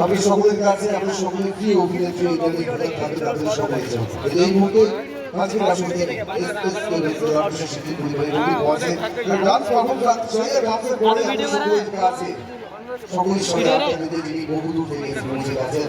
আমি সকলের কাছে আমি সকলের প্রিয় অভিনেত্রী তাদের সকলের এই মুহূর্তে আজকের আসলে সকলের সঙ্গে যিনি বহুদূর থেকে পৌঁছে গেছেন।